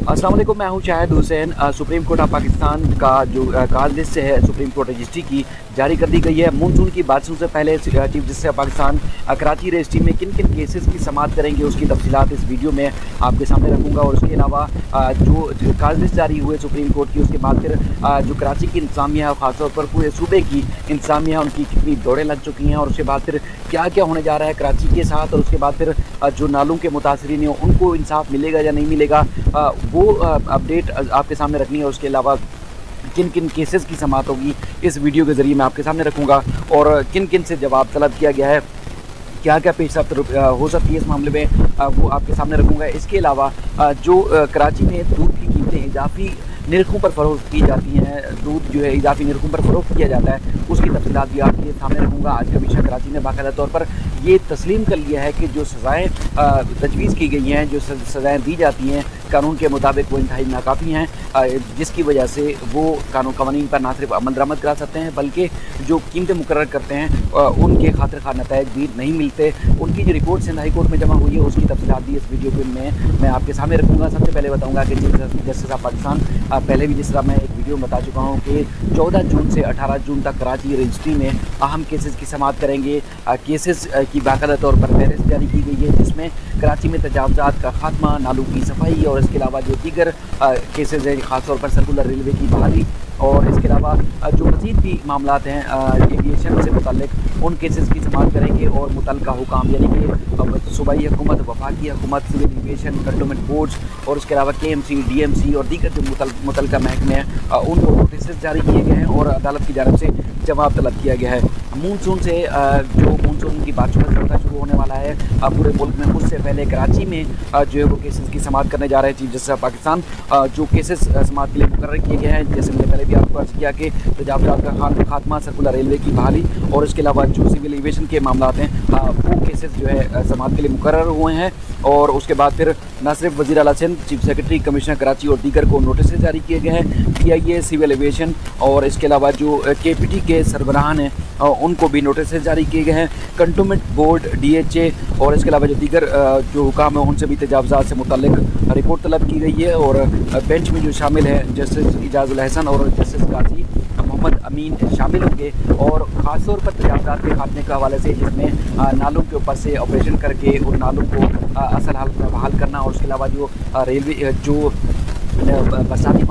अस्सलाम वालेकुम, मैं हूं Shahid Hussain. Supreme court of Pakistan का जो कॉल लिस्ट है सुप्रीम कोर्ट रजिस्ट्री की जारी कर दी गई है। मानसून की बारिशों से पहले chief justice of Pakistan Karachi registry में किन किन केसेस की समाअत करेंगे उसकी तफसीलात इस वीडियो में आपके सामने रखूँगा। और उसके अलावा जो कॉल लिस्ट जारी हुए सुप्रीम कोर्ट की, उसके बाद फिर जो कराची की इंतजामिया है, ख़ासतौर पर पूरे सूबे की इंतजामिया, उनकी कितनी दौड़ें लग चुकी हैं, और उसके बाद फिर क्या क्या होने जा रहा है कराची के साथ, और उसके बाद फिर जो नालों के मुतासरीन हैं उनको इंसाफ मिलेगा या नहीं मिलेगा, वो अपडेट आपके सामने रखनी है। उसके अलावा किन किन केसेस की समाअत होगी इस वीडियो के ज़रिए मैं आपके सामने रखूँगा, और किन किन से जवाब तलब किया गया है, क्या क्या पेशरफ्त हो सकती है इस मामले में, वो आपके सामने रखूँगा। इसके अलावा जो कराची में दूध की कीमतें इजाफी निरखों पर फ़रोख्त की जाती हैं, दूध जो है इजाफी निरखों पर फ़रोख्त किया जाता है, उसकी तफसीलात भी आपके सामने रखूँगा। आज का विषय कराची ने बाकायदा तौर पर ये तस्लीम कर लिया है कि जो सज़ाएँ तजवीज़ की गई हैं, जो सज़ाएँ दी जाती हैं कानून के मुताबिक, वो इंतहाई नाकाफ़ी हैं, जिसकी वजह से वो कानून पर ना सिर्फ अमल दरामद करा सकते हैं बल्कि जो कीमतें मुकर्रर करते हैं उनके खातिर खा नताइज भी नहीं मिलते। उनकी जो रिपोर्ट सिंध हाई कोर्ट में जमा हुई है उसकी तफसीलात भी इस वीडियो में मैं आपके सामने रखूँगा। सबसे पहले बताऊँगा कि चीफ जस्टिस ऑफ पाकिस्तान पहले भी जिस तरह मैं एक वीडियो में बता चुका हूँ कि 14 जून से 18 जून तक कराची रजिस्ट्री में अहम केसेस की समाअत करेंगे। केसेस की बाकायदा तौर पर फहरिस्त जारी की गई है, जिसमें कराची में तजावज़ात का खात्मा, नालों की सफाई, और इसके अलावा जो दीगर केसेस हैं ख़ासतौर पर सर्कुलर रेलवे की बहाली, और इसके अलावा जो मज़ीद भी मामलात हैं एविएशन से मुतल्लिक, उन केसेस की समाअत करेंगे। और मुतल्लिका हुकाम यानी कि सूबाई हुकूमत, वफाकी हुकूमत, सिविल एविएशन, कंटोनमेंट बोर्ड्स, और उसके अलावा KMC, DMC और दीगर जो मुतल्लिका महकमे हैं उनको नोटिस जारी किए गए हैं और अदालत की जानिब से जवाब तलब किया गया है। मानसून से जो मानसून की बारिशों का सिलसिला शुरू होने वाला है पूरे मुल्क में, उससे पहले कराची में जो है वो केसेस की समाअत करने जा रहे हैं चीफ जस्टिस ऑफ पाकिस्तान। जो केसेस समाअत के लिए मुकर्रर किए गए हैं, जैसे मैंने पहले भी आपको अर्ज़ किया कि तजावज़ात का खात्मा, सर्कुलर रेलवे की बहाली, और इसके अलावा जो सिविल एविएशन के मामलात हैं वो केसेस जो है समाअत के लिए मुकर्रर हुए हैं। और उसके बाद फिर न सिर्फ वज़ीर आला Sindh, chief secretary, commissioner Karachi और दीगर को नोटिस जारी किए गए हैं। PIA, सिविल एविएशन, और इसके अलावा जो KPT के सरबराहान हैं उनको भी नोटिस जारी किए गए हैं। कंटोनमेंट बोर्ड, DHA और इसके अलावा जो दीगर जो हुकाम हैं उनसे भी तजावज़ात से मुतल्लिक रिपोर्ट तलब की गई है। और बेंच में जो शामिल हैं जस्टिस इजाज़ुल हसन और जस्टिस काजी मोहम्मद अमीन शामिल होंगे, और ख़ास तौर पर तजावज़ात के खात्मे के हवाले से, जिसमें नालों के ऊपर से ऑपरेशन करके उन नालों को असल हालत में बहाल करना, और उसके अलावा जो रेलवे जो बरसाती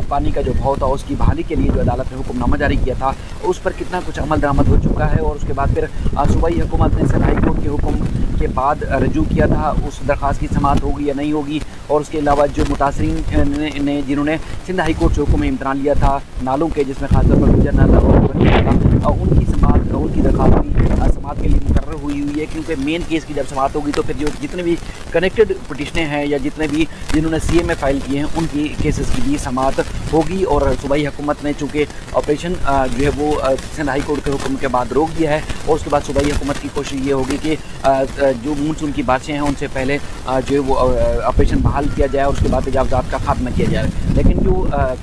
पानी का जो भाव था उसकी बहाली के लिए जो अदालत ने हुक्मनामा जारी किया था उस पर कितना कुछ अमल दरामद हो चुका है। और उसके बाद फिर सूबाई हुकूमत ने सिंध हाई कोर्ट के हुक्म के बाद रजू किया था, उस दरख्वास्त की समाअत होगी या नहीं होगी। और उसके अलावा जो मुतासरीन ने जिन्होंने सिंध हाई कोर्ट से हुक्म में इम्तरान लिया था नालों के, जिसमें खासतौर पर गुजर नाला और उनकी समाअत, उनकी दरख्वास्त की समाअत के लिए मुकर्रर हुई है, क्योंकि मेन केस की जब समाअत होगी तो फिर जो जितने भी कनेक्टेड पटिशनें हैं या जितने भी जिन्होंने CA में फ़ाइल किए हैं उनकी केसेस की भी समाअत होगी। और सूबाई हुकूमत ने चूँकि ऑपरेशन जो है वो सिंध हाई कोर्ट के हुक्म के बाद रोक दिया है, और उसके बाद सूबाई हुकूमत की कोशिश ये होगी कि जो मानसून की बारिशें हैं उनसे पहले जो है वो ऑपरेशन बहाल किया जाए और उसके बाद तजावज़ात का खात्मा किया जाए। लेकिन जो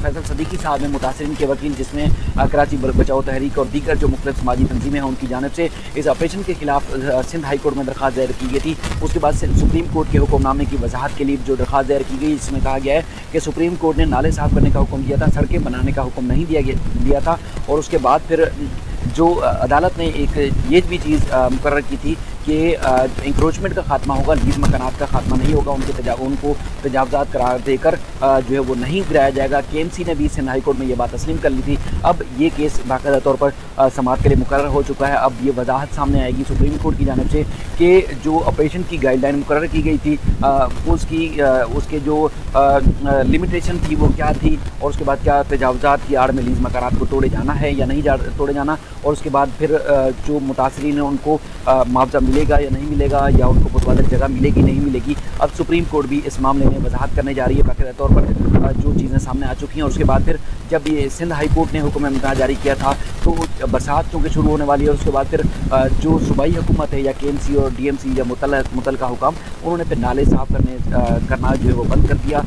फैसल सदीकी साहब हैं मुतासरीन के वकील, जिसमें कराची बचाओ तहरीक और दीगर जो मुख्तलिफ समाजी तंजीमें हैं उनकी जानिब से इस ऑपरेशन के खिलाफ सिंध हाई कोर्ट में दरख्वास्त दायर की गई थी। उसके बाद सुप्रीम कोर्ट के हुक्मनामे की वजाहत के लिए जो दरख्वास्त दायर की गई, इसमें कहा गया है कि सुप्रीम कोर्ट ने नाले साफ़ करने का हुक्म दिया था, सड़कें बनाने का हुक्म नहीं दिया था। और उसके बाद फिर जो अदालत ने एक ये भी चीज़ मुकर्रर की थी कि इंक्रोचमेंट का खात्मा होगा, लीज मकानात का खात्मा नहीं होगा, उनको तजावज़ात करार देकर जो है वो नहीं गिराया जाएगा। KMC ने भी सिंध हाई कोर्ट में ये बात तस्लीम कर ली थी। अब ये केस बाकायदा तौर पर समाअत के लिए मुकर्रर हो चुका है। अब ये वजाहत सामने आएगी सुप्रीम कोर्ट की जानिब से कि जो ऑपरेशन की गाइडलाइन मुकर्रर की गई थी उसके जो लिमिटेशन थी वो क्या थी, और उसके बाद क्या तजावज़ात की आड़ में लीज मकानात को तोड़े जाना है या नहीं तोड़े जाना, और उसके बाद फिर जो मुतासरीन हैं उनको मुआवजा मिलेगा या नहीं मिलेगा, या उनको मुतवाज़िर जगह मिलेगी नहीं मिलेगी। अब सुप्रीम कोर्ट भी इस मामले में वजाहत करने जा रही है बाकायदा तौर पर जो चीज़ें सामने आ चुकी हैं। और उसके बाद फिर जब ये सिंध हाई कोर्ट ने हुक्म इम्तनान जारी किया था تو बरसात चूँकि शुरू होने वाली है, उसके बाद फिर जो सूबाई हुकूमत है या KMC और DMC या मुतल्लिका हुकाम, उन्होंने फिर नाले साफ़ करना जो है वो बंद कर दिया।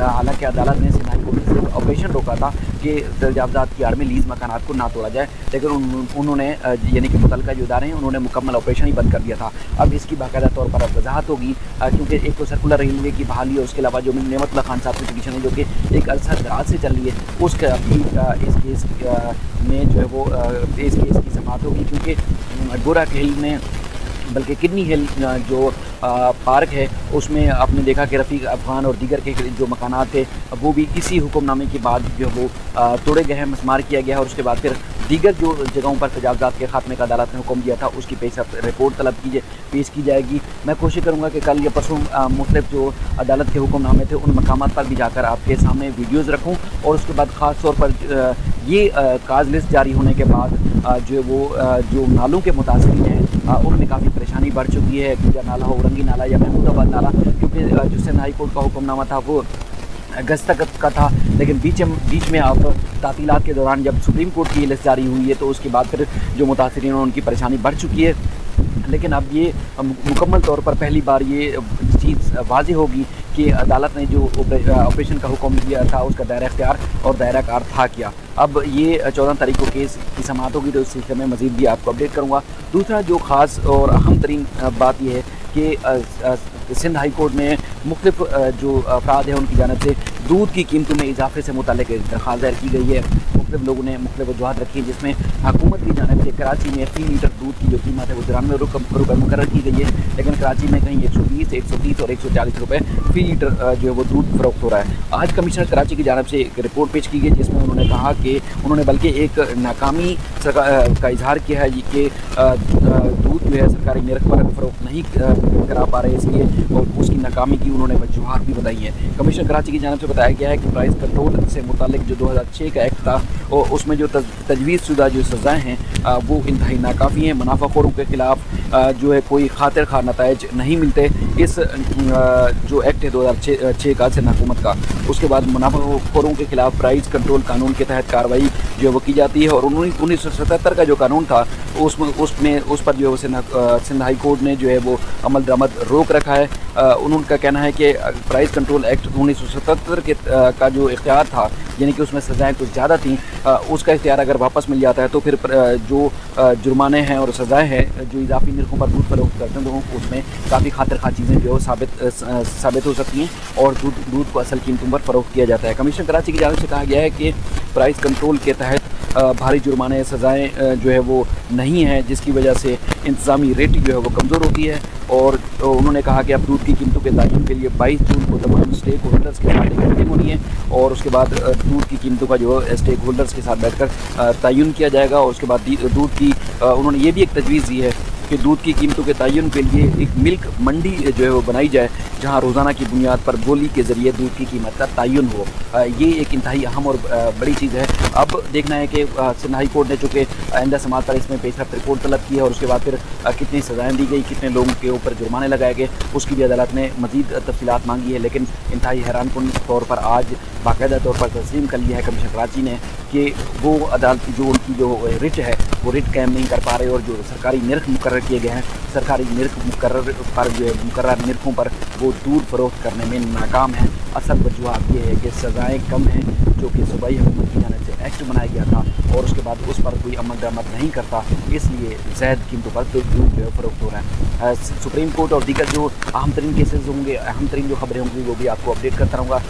हालांकि अदालत ने सिंध हाई कोर्ट से सिर्फ ऑपरेशन रोका था कि तजावज़ात की आड़ में लीज़ मकानात को ना तोड़ा जाए, लेकिन उन्होंने यानी कि मुतल्लिका जो इदारे हैं उन्होंने मुकम्मल ऑपरेशन ही बंद कर दिया था। अब इसकी बाकायदा तौर पर अब वजाहत होगी, क्योंकि एक तो सर्कुलर रेलवे की बहाली है, उसके अलावा जो नेमतुल्लाह खान साहब की पिटीशन है जो कि एक अरसा दराज से चल रही है, उसका भी इस केस में जो है वो इस केस की समाअत होगी, क्योंकि गोरा हिल में बल्कि किडनी हिल जो पार्क है उसमें आपने देखा कि रफ़ीक अफ़गान और दीगर के जो मकानात थे वो भी इसी हुक्मनामे के बाद जो वो तोड़े गए हैं, मसमार किया गया है, और उसके बाद फिर दीगर जो जगहों पर तजावज़ात के खात्मे का अदालत ने हुक्म दिया था उसकी रिपोर्ट तलब पेश की जाएगी। मैं कोशिश करूँगा कि कल या परसों मुख्तलिफ जो अदालत के हुक्मनामे थे उन मकामात पर भी जाकर आपके सामने वीडियोज़ रखूँ, और उसके बाद ख़ास तौर पर ये काज लिस्ट जारी होने के बाद जो है वो जो नालों के मुतासिरीन हैं उनमें काफ़ी परेशानी बढ़ चुकी है। गुजर नाला हो, रंगी नाला या महमूदाबाद नाला, क्योंकि जो सिंध हाई कोर्ट का हुक्मनामा था वो अगस्त तक का था, लेकिन बीच में अब तातीलात के दौरान जब सुप्रीम कोर्ट की लिस्ट जारी हुई है तो उसके बाद फिर जो मुतासिरीन हैं उनकी परेशानी बढ़ चुकी है। लेकिन अब ये मुकम्मल तौर पर पहली बार ये चीज़ वाज़ेह होगी कि अदालत ने जो ऑपरेशन का हुक्म दिया था उसका दायरा इख्तियार और दायरा कार था क्या। अब ये 14 तारीख को केस की समाअत होगी, तो इस सिलसिले में मज़ीद भी आपको अपडेट करूँगा। दूसरा जो ख़ास और अहम तरीन बात यह है कि सिंध हाई कोर्ट में मुख्तलिफ जो अफराद हैं उनकी जानिब से दूध की कीमतों में इजाफे से मुताल्लिक़ दरख्वास्त दायर की गई है। मुख्तलिफ लोगों ने मुख्तलिफ वजूहात रखी हैं, जिसमें हुकूमत की जानिब से कराची में फ़ी लीटर दूध की जो कीमत है वो 93 रुपये मुकर्रर की गई है, लेकिन कराची में कहीं 120, 130 और 140 रुपये फ़ी लीटर जो है वो दूध फ़रोख्त हो रहा है। आज कमिश्नर कराची की जानिब से एक रिपोर्ट पेश की गई, जिसमें उन्होंने कहा कि उन्होंने बल्कि एक नाकामी का इजहार किया है कि दूध जो है सरकारी नर्ख पर फ़रोख्त नहीं करा पा रहे, इसलिए और उसकी नाकामी की उन्होंने वजूहात भी बताई हैं। कमिश्नर कराची की जानिब से बताया गया है कि प्राइस कंट्रोल से मुतालिक जो 2006 का एक्ट था और उसमें जो तजवीज़ शुदा जो सज़ाएँ हैं वो इंतहाई नाकाफ़ी हैं। मुनाफाखोरों के ख़िलाफ़ जो है कोई खातिर खा नताइज नहीं मिलते। इस जो एक्ट है 2006 का सिंध हुकूमत का, उसके बाद मुनाफाखोरों के ख़िलाफ़ प्राइस कंट्रोल कानून के तहत कार्रवाई जो है वो की जाती है, और 1977 का जो कानून था उसमें उस पर जो है सिंध हाई कोर्ट ने जो है वो अमल दरामद रोक रखा है। उनका कहना है कि प्राइस कंट्रोल एक्ट 1977 का जो इख्तियार था, यानी कि उसमें सज़ाएँ कुछ ज़्यादा थीं, उसका इख्तियार अगर वापस मिल जाता है तो फिर जो जुर्माने हैं और सज़ाएँ हैं जो इजाफी नरखों पर दूध फरोख्त करते हैं तो उसमें काफ़ी खातिर खा चीज़ें जो साबित हो सकती हैं और दूध को असल कीमतों पर फ़रोख्त किया जाता है। कमिश्नर कराची की जानिब से कहा गया है कि प्राइस कंट्रोल के तहत भारी जुर्माने सज़ाएँ जो है वो नहीं हैं, जिसकी वजह से इंतज़ामी रेटिंग जो है वो कमज़ोर होती है। और उन्होंने कहा कि अब दूध की कीमतों के तयन के लिए 22 जून को तमाम स्टेक होल्डर्स के साथ एक मीटिंग होनी है, और उसके बाद दूध की कीमतों का जो स्टेक होल्डर्स के साथ बैठकर तयन किया जाएगा। और उसके बाद दूध की उन्होंने ये भी एक तजवीज़ दी है कि दूध की कीमतों के तयन के लिए एक मिल्क मंडी जो है वो बनाई जाए, जहां रोज़ाना की बुनियाद पर बोली के ज़रिए दूध की कीमत का तयन हो। ये एक इंतहाई अहम और बड़ी चीज़ है। अब देखना है कि सिंध हाई कोर्ट ने चूँकि आइंदा समाअत पर इसमें पेशरफ्त रिपोर्ट तलब की है, और उसके बाद फिर कितनी सज़ाएँ दी गई, कितने लोगों के ऊपर जुर्माने लगाए गए, उसकी भी अदालत ने मज़ीद तफसीलात मांगी है। लेकिन इंतहाई हैरानकुन तौर पर आज बाकायदा तौर पर तस्लीम कर लिया है कमिश्नर कराची ने कि वो अदालत जो उनकी जो रिट है वो रिट कायम नहीं कर पा रहे, और जो सरकारी नर्ख मुकर्रर किए गए हैं, सरकारी नर्ख मुकर्रर पर जो है मुकर्रर नर्खों पर वो दूध फरोख्त करने में नाकाम है। असल वजूहत ये है कि सज़ाएँ कम हैं, जो कि सूबाई हुकूमत की जानिब से एक्ट बनाया गया था और उसके बाद उस पर कोई अमल दरामद नहीं करता, इसलिए ज़ायद कीमतों पर दूध जो है फ़रोख्त हो रहा है। सुप्रीम कोर्ट और दीगर जो अहम तरीन केसेस होंगे, अहम तरीन जो खबरें होंगी वो भी आपको अपडेट करता रहूँगा।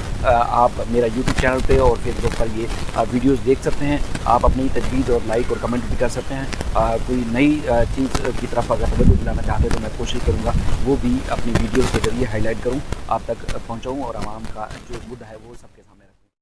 आप मेरा यूट्यूब चैनल पे और फेसबुक पर ये वीडियोज़ देख सकते हैं। आप अपनी तजवीज़ और लाइक और कमेंट भी कर सकते हैं। कोई नई चीज़ की तरफ अगर तवज्जो दिलाना चाहते हैं तो मैं कोशिश करूँगा वो भी अपनी वीडियोज़ के ज़रिए हाईलाइट करूँ, आप तक पहुँचाऊँ और आवाम का जो मुद्दा है वो सबके सामने